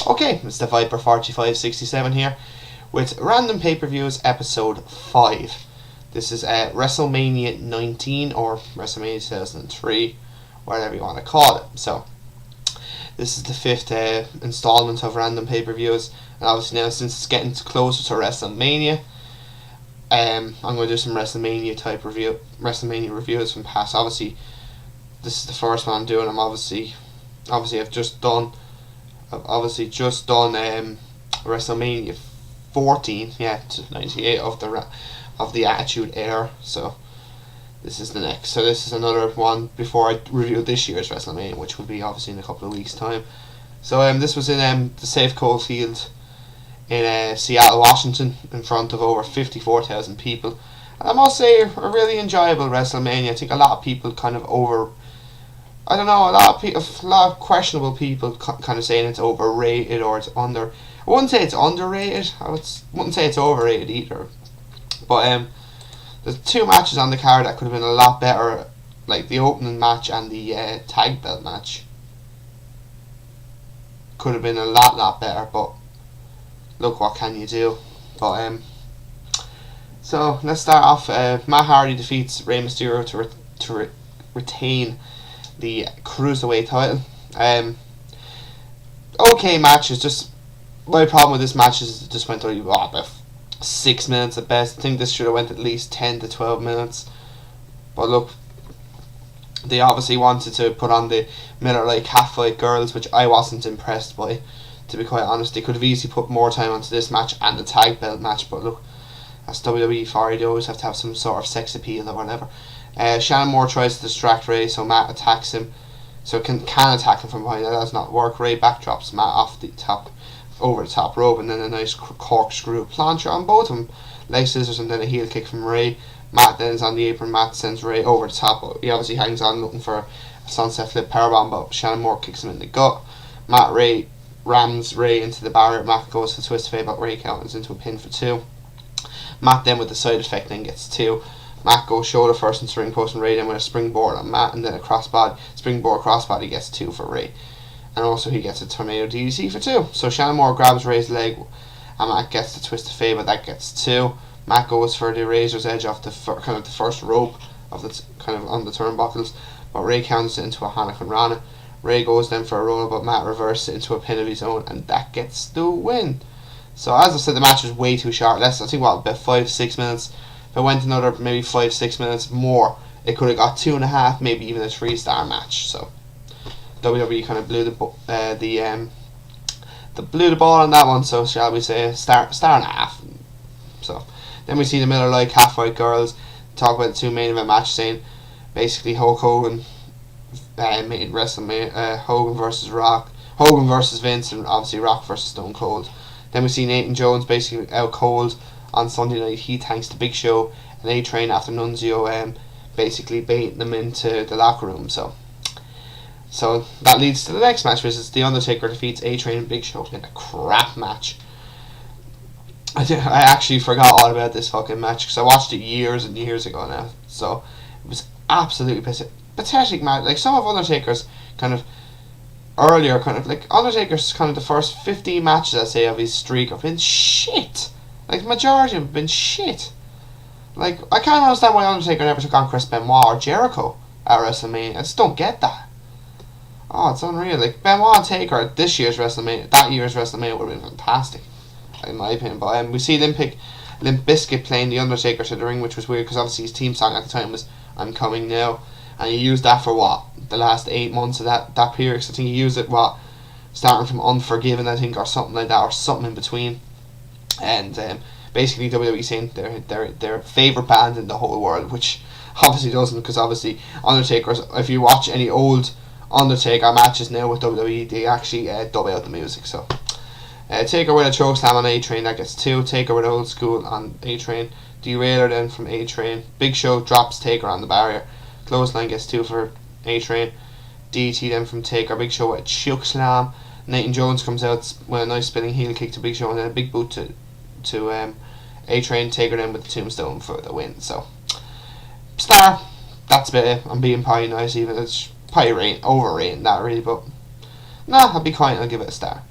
Okay, it's the Viper 4567 here with Random Pay-Per-Views episode 5. This is Wrestlemania 19 or Wrestlemania 2003, whatever you want to call it. So, this is the 5th installment of Random Pay-Per-Views, and obviously now since it's getting closer to WrestleMania, I'm going to do some WrestleMania reviews from past. Obviously, this is the first one I'm doing. I've just done WrestleMania 14, 98 of the Attitude Era. So this is the next. So this is another one before I review this year's WrestleMania, which will be obviously in a couple of weeks' time. So this was in the Safeco Field in Seattle, Washington, in front of over 54,000 people. And I must say, a really enjoyable WrestleMania. I think a lot of people kind of a lot of questionable people kind of saying it's overrated or it's under. I wouldn't say it's underrated. Wouldn't say it's overrated either. But there's two matches on the card that could have been a lot better, like the opening match and the tag belt match. Could have been a lot better, but look, what can you do? But so let's start off. Matt Hardy defeats Rey Mysterio to retain the Cruiserweight title. Okay matches. Just my problem with this match is it just went about 6 minutes at best. I think this should have went at least 10 to 12 minutes. But look, they obviously wanted to put on the Miller Lite Catfight girls, which I wasn't impressed by, to be quite honest. They could have easily put more time onto this match and the tag belt match, but look, that's WWE for you. They always have to have some sort of sex appeal or whatever. Shannon Moore tries to distract Ray, so Matt attacks him. So can attack him from behind. That does not work. Ray backdrops Matt off the top, over the top rope, and then a nice corkscrew plancher on both of them. Leg scissors and then a heel kick from Ray. Matt then is on the apron. Matt sends Ray over the top. He obviously hangs on looking for a sunset flip powerbomb, but Shannon Moore kicks him in the gut. Ray rams Ray into the barrier. Matt goes to twist fade, but Ray counters into a pin for 2. Matt then with the side effect then gets 2. Matt goes shoulder first and ring post, and Ray then with a springboard on Matt, and then a springboard crossbody gets 2 for Ray. And also he gets a tornado DDT for 2. So Shannon Moore grabs Ray's leg, and Matt gets the twist of fate, but that gets 2. Matt goes for the razor's edge off the first rope of the kind of on the turnbuckles, but Ray counters it into a Hanakan Rana. Ray goes then for a roll, but Matt reverses it into a pin of his own, and that gets the win. So as I said, the match was way too short. I think about 5 to 6 minutes. If it went another maybe 5 6 minutes more, it could have got 2.5, maybe even a 3-star match. So WWE kind of blew the ball on that one. So shall we say star and a half. So then we see the Miller Lite Catfight girls talk about the 2 main event match, saying basically Hulk Hogan made WrestleMania Hogan versus Rock, Hogan versus Vince, and obviously Rock versus Stone Cold. Then we see Nathan Jones basically out cold on Sunday night. He thanks the Big Show and A-Train after Nunzio basically baiting them into the locker room. So that leads to the next match, which is The Undertaker defeats A-Train and Big Show in a crap match. I actually forgot all about this fucking match because I watched it years and years ago now. So it was absolutely pathetic match. Like some of Undertaker's kind of earlier, Undertaker's kind of the first 15 matches, I'd say, of his streak have been shit. Like, the majority have been shit. Like, I can't understand why Undertaker never took on Chris Benoit or Jericho at WrestleMania. I just don't get that. Oh, it's unreal. Like, Benoit and Taker at that year's WrestleMania would have been fantastic, in my opinion. But we see Limp Bizkit playing The Undertaker to the ring, which was weird, because obviously his theme song at the time was I'm Coming Now. And he used that for the last 8 months of that period. So I think he used it starting from Unforgiven, I think, or something like that, or something in between. And basically WWE saying they're their favourite band in the whole world, which obviously doesn't, because obviously Undertaker's, if you watch any old Undertaker matches now with WWE, they actually dub out the music. So Taker with a chokeslam on A-Train, that gets 2. Taker with old school on A-Train. Derailer then from A-Train. Big Show drops Taker on the barrier. Clothesline gets 2 for A-Train. DT then from Taker. Big Show with a choke slam. Nathan Jones comes out with a nice spinning heel kick to Big Show, and then a big boot to A-Train. Taker then with the tombstone for the win. So star, that's about it. I'm being probably nice, even it's probably overrating that really, but nah, I'll be kind, I'll give it a star.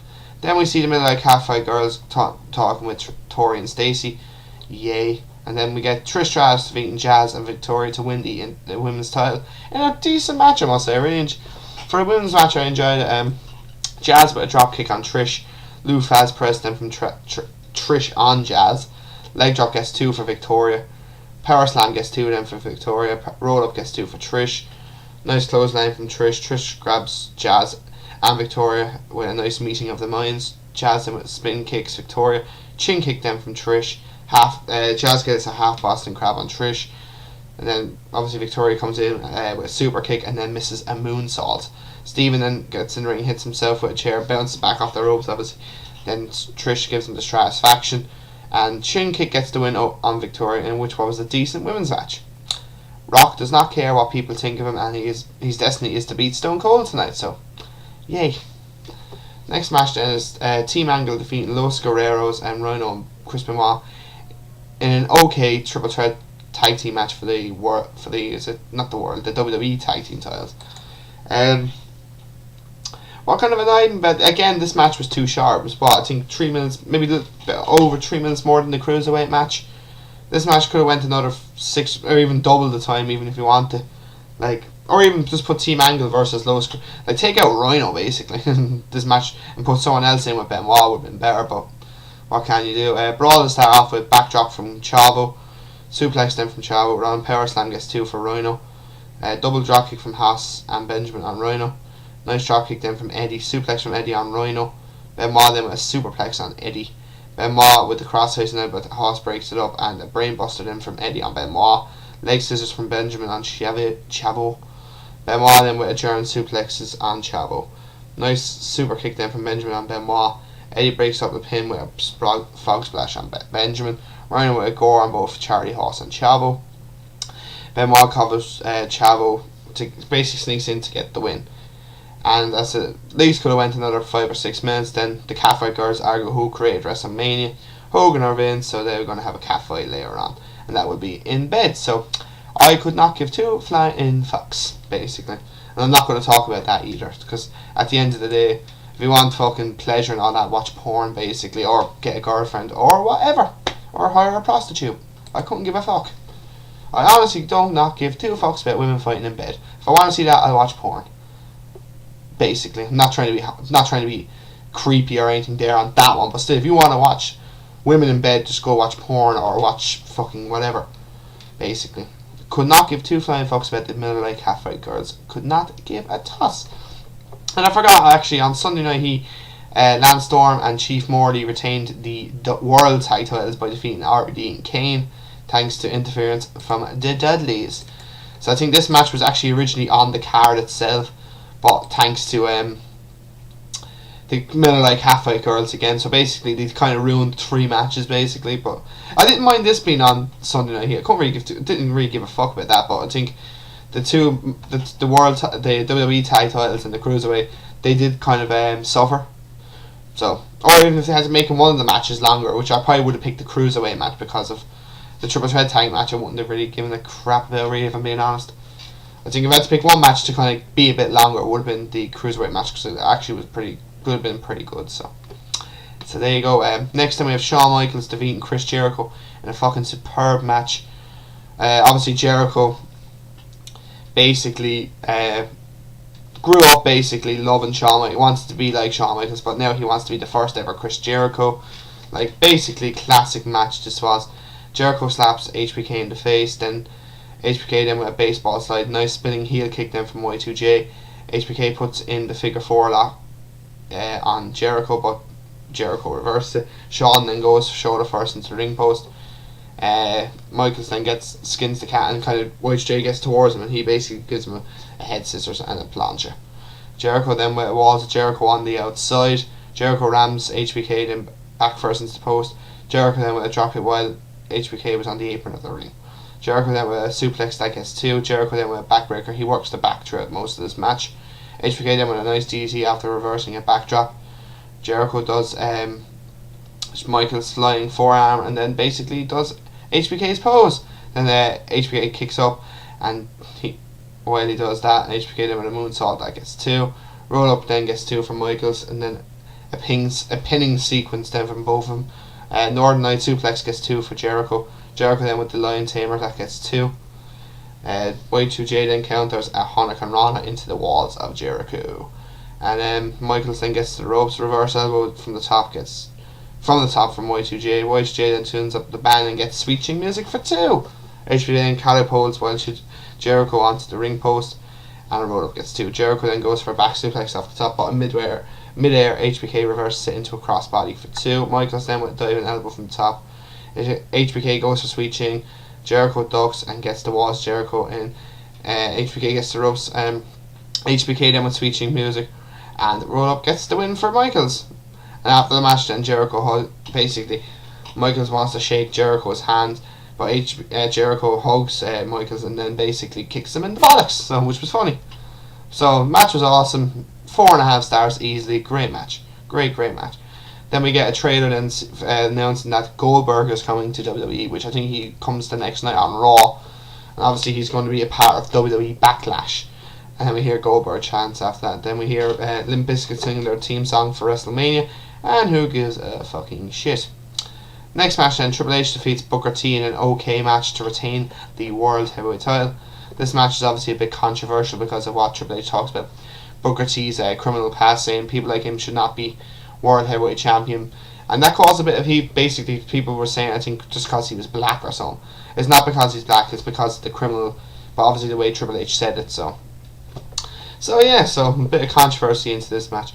Then we see the Middle Age Catfight girls talking with Tori and Stacy. Yay. And then we get Trish Stratus defeating Jazz and Victoria to win the women's title in a decent match, I must say. For a women's match, I enjoyed it. Jazz with a drop kick on Trish. Lou Faz press then from Trish on Jazz. Leg drop gets 2 for Victoria. Power slam gets 2 then for Victoria. Roll up gets 2 for Trish. Nice clothesline from Trish. Trish grabs Jazz and Victoria with a nice meeting of the minds. Jazz then with spin kicks Victoria. Chin kick then from Trish. Jazz gets a half Boston Crab on Trish. And then obviously Victoria comes in with a super kick and then misses a moonsault. Steven then gets in the ring, hits himself with a chair, bounces back off the ropes obviously. Then Trish gives him the satisfaction. And chin kick gets the win on Victoria, in which was a decent women's match. Rock does not care what people think of him, and his destiny is to beat Stone Cold tonight, so yay. Next match then is Team Angle defeating Los Guerreros and Rhyno and Chris Benoit in an okay triple threat tag team match for the WWE tag team titles. What kind of annoyed me, but again, this match was too short. It was I think 3 minutes, maybe over 3 minutes more than the Cruiserweight match. This match could have went another 6 or even double the time, even if you want to, or even just put Team Angle versus Los. Take out Rhyno basically in this match and put someone else in with Benoit would have been better. But what can you do? Brawl to start off with backdrop from Chavo, suplex then from Chavo. Round power slam gets 2 for Rhyno. Double drop kick from Haas and Benjamin on Rhyno. Nice drop kick then from Eddie. Suplex from Eddie on Rhyno. Benoit then with a superplex on Eddie. Benoit with the crossface now, but Haas breaks it up, and a brainbuster then from Eddie on Benoit. Leg scissors from Benjamin on Chavo. Benoit then with a German suplexes on Chavo. Nice super kick then from Benjamin on Benoit. Eddie breaks up the pin with a frog splash on Benjamin. Rhyno with a gore on both Charlie Haas and Chavo. Benoit covers Chavo, basically sneaks in to get the win. And that's it. At least could have went another 5 or 6 minutes. Then the catfight girls argue who created WrestleMania, Hogan or Vince, so they were going to have a catfight later on, and that would be in bed. So I could not give 2 flying fucks, basically. And I'm not going to talk about that either, because at the end of the day, if you want fucking pleasure and all that, watch porn basically, or get a girlfriend, or whatever, or hire a prostitute. I couldn't give a fuck. I honestly don't not give 2 fucks about women fighting in bed. If I want to see that, I'll watch porn. Basically, I'm not trying to be creepy or anything there on that one, but still, if you want to watch women in bed, just go watch porn or watch fucking whatever. Basically, could not give 2 flying fucks about the Middle Age Catfight girls. Could not give a toss. And I forgot actually, on Sunday night Lance Storm and Chief Morley retained the World Tag Titles by defeating RVD and Kane, thanks to interference from the Dudleys. So I think this match was actually originally on the card itself, but thanks to the Middle Age Catfight girls again, so basically they kind of ruined 3 matches basically. But I didn't mind this being on Sunday night here. Didn't really give a fuck about that. But I think the WWE tag titles and the Cruiserweight, they did kind of suffer. So, or even if they had to make one of the matches longer, which I probably would have picked the Cruiserweight match because of the triple threat tag match. I wouldn't have really given a crap about, really, if I'm being honest. I think if I had to pick one match to kind of be a bit longer, it would have been the Cruiserweight match, because it actually was pretty good. So there you go. Next time we have Shawn Michaels defeating Chris Jericho in a fucking superb match. Obviously Jericho basically grew up basically loving Shawn Michaels. He wants to be like Shawn Michaels, but now he wants to be the first ever Chris Jericho. Basically classic match this was. Jericho slaps HBK in the face, then HBK then with a baseball slide, nice spinning heel kick then from Y2J. HBK puts in the figure 4 lock on Jericho, but Jericho reversed it. Shawn then goes shoulder first into the ring post. Michaels then skins the cat, and kind of Y2J gets towards him, and he basically gives him a head scissors and a plancha. Jericho then with walls of Jericho on the outside. Jericho rams HBK then back first into the post. Jericho then with a drop hit while HBK was on the apron of the ring. Jericho then with a suplex that gets 2. Jericho then with a backbreaker. He works the back throughout most of this match. HBK then with a nice DDT after reversing a backdrop. Jericho does Michael's flying forearm, and then basically does HBK's pose. Then HBK kicks up, and while he does that, HBK then with a moonsault that gets 2. Roll up then gets 2 from Michaels, and then pinning sequence then from both of them. Northern Light Suplex gets 2 for Jericho. Jericho then with the Lion Tamer, that gets 2. Y2J then counters a Hanukkah Rana into the walls of Jericho. And then Michaels then gets to the ropes, reverse elbow from the top from Y2J. Y2J then tunes up the band and gets switching music for 2. HBK then catapults while Jericho onto the ring post, and a roll up gets 2. Jericho then goes for a back suplex off the top bottom midair. HBK reverses it into a crossbody for 2. Michaels then with a diving elbow from the top. HBK goes for switching. Jericho ducks and gets the walls. Jericho and HBK gets the ropes. HBK then with switching music, and the roll up gets the win for Michaels. And after the match, then Michaels wants to shake Jericho's hand, but Jericho hugs Michaels and then basically kicks him in the bollocks, which was funny. So match was awesome. 4.5 stars easily. Great match. Great match. Then we get a trailer then announcing that Goldberg is coming to WWE, which I think he comes the next night on Raw. And obviously he's going to be a part of WWE Backlash. And then we hear Goldberg chants after that. Then we hear Limp Bizkit singing their theme song for WrestleMania. And who gives a fucking shit. Next match then, Triple H defeats Booker T in an OK match to retain the World Heavyweight title. This match is obviously a bit controversial because of what Triple H talks about Booker T's criminal past, saying people like him should not be World Heavyweight Champion, and that caused a bit of heat. Basically, people were saying, I think, just because he was black or something. It's not because he's black, it's because of the criminal, but obviously the way Triple H said it, so a bit of controversy into this match.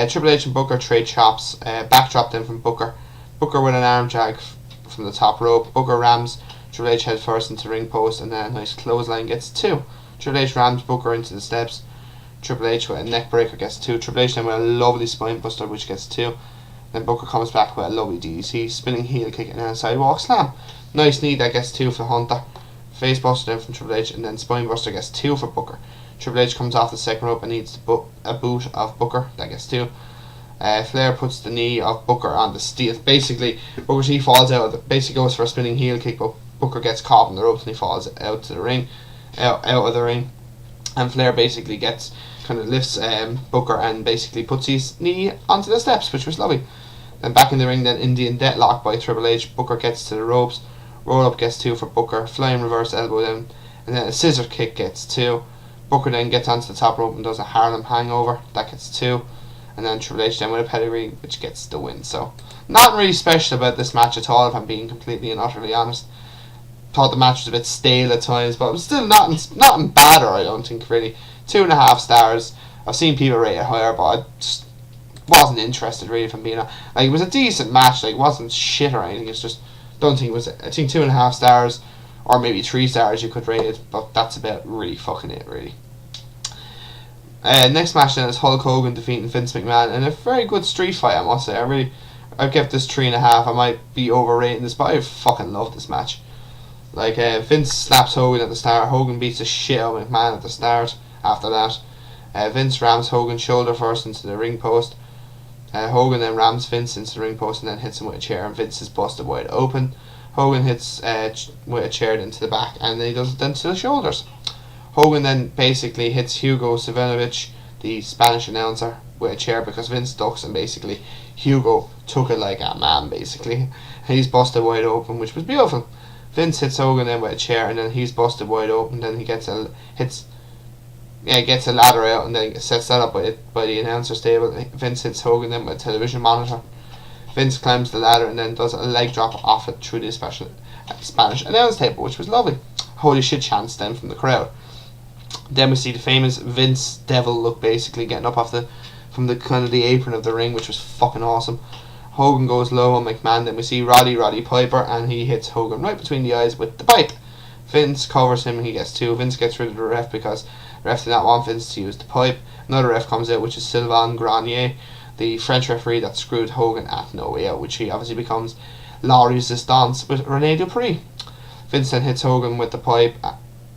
Triple H and Booker trade chops, backdrop then from Booker with an arm drag from the top rope. Booker rams Triple H head first into the ring post, and then a nice clothesline gets 2. Triple H rams Booker into the steps. Triple H with a neck breaker gets 2. Triple H then with a lovely spine buster, which gets 2. Then Booker comes back with a lovely DDT, spinning heel kick and then a sidewalk slam. Nice knee, that gets 2 for Hunter. Face buster then from Triple H, and then spine buster gets 2 for Booker. Triple H comes off the second rope and needs a boot of Booker, that gets 2. Flair puts the knee of Booker on the steel. Basically, Booker T falls out. Basically goes for a spinning heel kick, but Booker gets caught on the ropes and he falls out of the ring. And Flair basically lifts Booker and basically puts his knee onto the steps, which was lovely. Then back in the ring, then Indian deadlock by Triple H. Booker gets to the ropes. Roll up gets 2 for Booker. Flying reverse elbow then, and then a scissor kick gets 2. Booker then gets onto the top rope and does a Harlem hangover, that gets 2. And then Triple H then with a pedigree, which gets the win. So nothing really special about this match at all, if I'm being completely and utterly honest. Thought the match was a bit stale at times, but it was still nothing bad, or I don't think really. 2.5 stars. I've seen people rate it higher, but I just wasn't interested really, if I'm being honest. It was a decent match, it wasn't shit or anything. It's just, I think 2.5 stars, or maybe 3 stars you could rate it, but that's about really fucking it really. Next match then is Hulk Hogan defeating Vince McMahon in a very good street fight, I must say. I've kept this 3.5. I might be overrating this, but I fucking love this match. Vince slaps Hogan at the start. Hogan beats the shit out of McMahon at the start. After that, Vince rams Hogan's shoulder first into the ring post. Hogan then rams Vince into the ring post and then hits him with a chair, and Vince is busted wide open. Hogan hits with a chair into the back, and then he does it then to the shoulders. Hogan then basically hits Hugo Savinovich, the Spanish announcer, with a chair because Vince ducks, and basically Hugo took it like a man basically. And he's busted wide open, which was beautiful. Vince hits Hogan then with a chair, and then he's busted wide open. Then he gets a ladder out, and then sets that up by the announcer's table. Vince hits Hogan then with a television monitor. Vince climbs the ladder and then does a leg drop off it through the Spanish announce table, which was lovely. Holy shit chants then from the crowd. Then we see the famous Vince Devil look, basically getting up from the apron of the ring, which was fucking awesome. Hogan goes low on McMahon. Then we see Roddy Piper, and he hits Hogan right between the eyes with the pipe. Vince covers him and he gets 2. Vince gets rid of the ref because the ref did not want Vince to use the pipe. Another ref comes out, which is Sylvain Grenier, the French referee that screwed Hogan at No Way Out, which he obviously becomes La Resistance with Rene Dupree. Vince then hits Hogan with the pipe,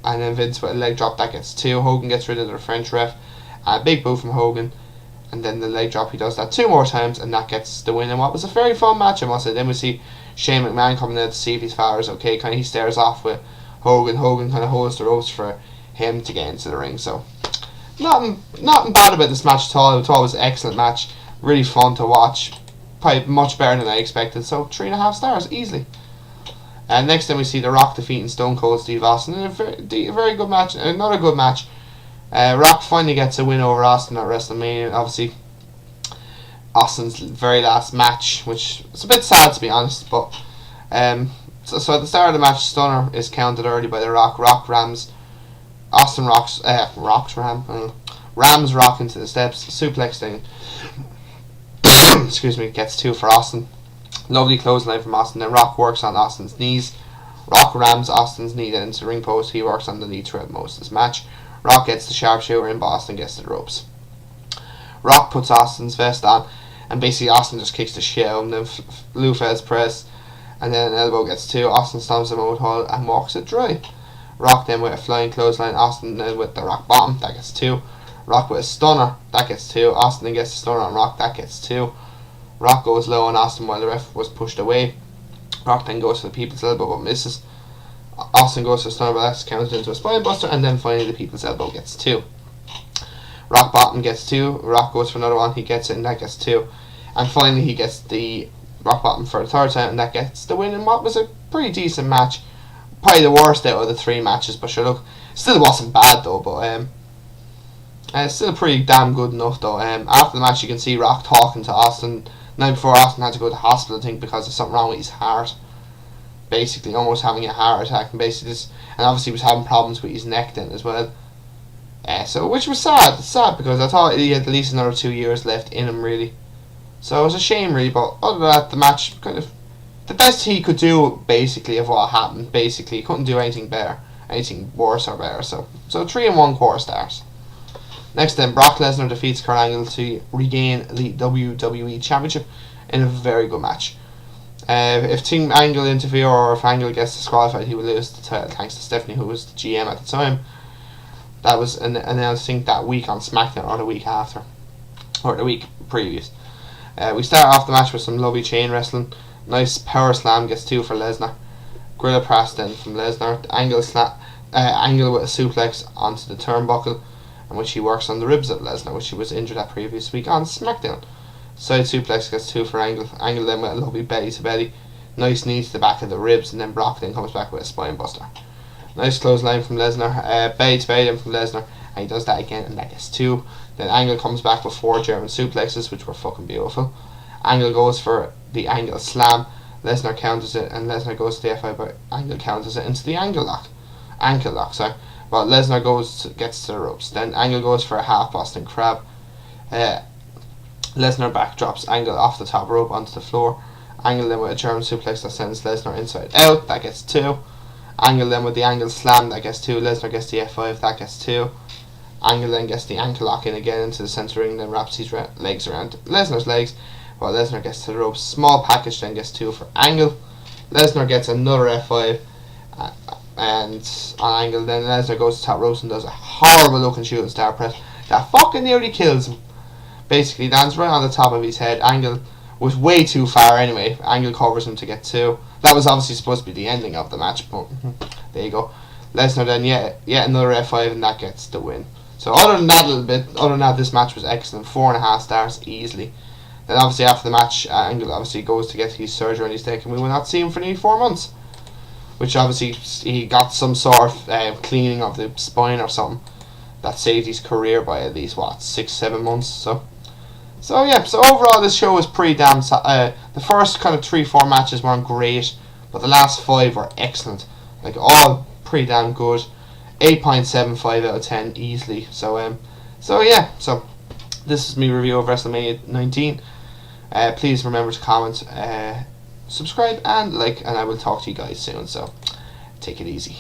and then Vince with a leg drop, that gets 2. Hogan gets rid of the French ref. A big boo from Hogan, and then the leg drop, he does that 2 more times, and that gets the win. And what was a very fun match, I must say. Then we see Shane McMahon coming out to see if his father is okay. He stares off with Hogan. Hogan kind of holds the ropes for him to get into the ring. So nothing bad about this match at all. I thought it was an excellent match. Really fun to watch. Probably much better than I expected. So 3.5 stars easily. And next time we see The Rock defeating Stone Cold Steve Austin in a very good match. Another good match. Rock finally gets a win over Austin at WrestleMania. Obviously, Austin's very last match, which is a bit sad to be honest. But so at the start of the match, Stunner is counted early by The Rock. Rock rams Austin rams Rock into the steps. Suplex thing. Excuse me. Gets 2 for Austin. Lovely clothesline from Austin. Then Rock works on Austin's knees. Rock rams Austin's knee then into the ring post. He works on the knee throughout most of this match. Rock gets the sharpshooter in, but Austin gets to the ropes. Rock puts Austin's vest on, and basically Austin just kicks the shit out of him. Then Lufez press, and then an elbow gets 2. Austin stomps him out hole and walks it dry. Rock then with a flying clothesline. Austin then with the rock bottom, that gets 2. Rock with a stunner, that gets 2. Austin then gets the stunner on Rock, that gets 2. Rock goes low on Austin while the ref was pushed away. Rock then goes for the people's elbow but misses. Austin goes for a stunner, but that's counted into a spine buster, and then finally the people's elbow gets 2. Rock bottom gets 2. Rock goes for another one, he gets it, and that gets 2. And finally he gets the rock bottom for the third time, and that gets the win in what was a pretty decent match. Probably the worst out of the 3 matches, but sure, look, still wasn't bad though. But it's still pretty damn good enough though. After the match, you can see Rock talking to Austin. The night before, Austin had to go to the hospital, I think, because of something wrong with his heart. Basically, almost having a heart attack, and basically and obviously was having problems with his neck then as well. So which was sad. It's sad because I thought he had at least another 2 years left in him, really. So it was a shame, really. But other than that, the match kind of the best he could do, basically, of what happened. Basically, he couldn't do anything better, anything worse or better. So 3 1/4 stars. Next then, Brock Lesnar defeats Kurt Angle to regain the WWE Championship in a very good match. If Team Angle interfere or if Angle gets disqualified, he will lose the title thanks to Stephanie, who was the GM at the time. That was announced, I think, that week on SmackDown, or the week after, or the week previous. We start off the match with some lovely chain wrestling. Nice power slam gets 2 for Lesnar. Gorilla press then from Lesnar. Angle with a suplex onto the turnbuckle, in which he works on the ribs of Lesnar, which he was injured that previous week on SmackDown. Side suplex gets 2 for Angle. Angle then with a lovely belly to belly. Nice knee to the back of the ribs, and then Brock then comes back with a spine buster. Nice clothesline from Lesnar. Belly to belly then from Lesnar, and he does that again, and that gets 2. Then Angle comes back with 4 German suplexes, which were fucking beautiful. Angle goes for the Angle slam. Lesnar counters it, and Lesnar goes to the F5, but Angle counters it into the ankle lock. But Lesnar gets to the ropes. Then Angle goes for a half Boston Crab. Lesnar backdrops Angle off the top rope onto the floor. Angle then with a German suplex that sends Lesnar inside out. That gets 2. Angle then with the Angle slam. That gets 2. Lesnar gets the F5. That gets 2. Angle then gets the ankle lock in again into the centre ring. Then wraps his legs around Lesnar's legs while Lesnar gets to the ropes. Small package then gets 2 for Angle. Lesnar gets another F5. And on Angle, then Lesnar goes to top ropes and does a horrible looking shooting star press that fucking nearly kills him. Basically lands right on the top of his head. Angle was way too far anyway. Angle covers him to get 2. That was obviously supposed to be the ending of the match, but there you go. Lesnar then yet another F5, and that gets the win. So other than that, this match was excellent. 4.5 stars easily. Then obviously after the match, Angle obviously goes to get his surgery on his neck, and we will not see him for nearly 4 months. Which obviously he got some sort of cleaning of the spine or something that saved his career by at least 6-7 months. So yeah. So overall, this show was pretty damn. The first kind of 3-4 matches weren't great, but the last 5 were excellent. Like all pretty damn good. 8.75 out of 10 easily. So yeah. So this is me review of WrestleMania 19. Please remember to comment, subscribe and like, and I will talk to you guys soon. So take it easy.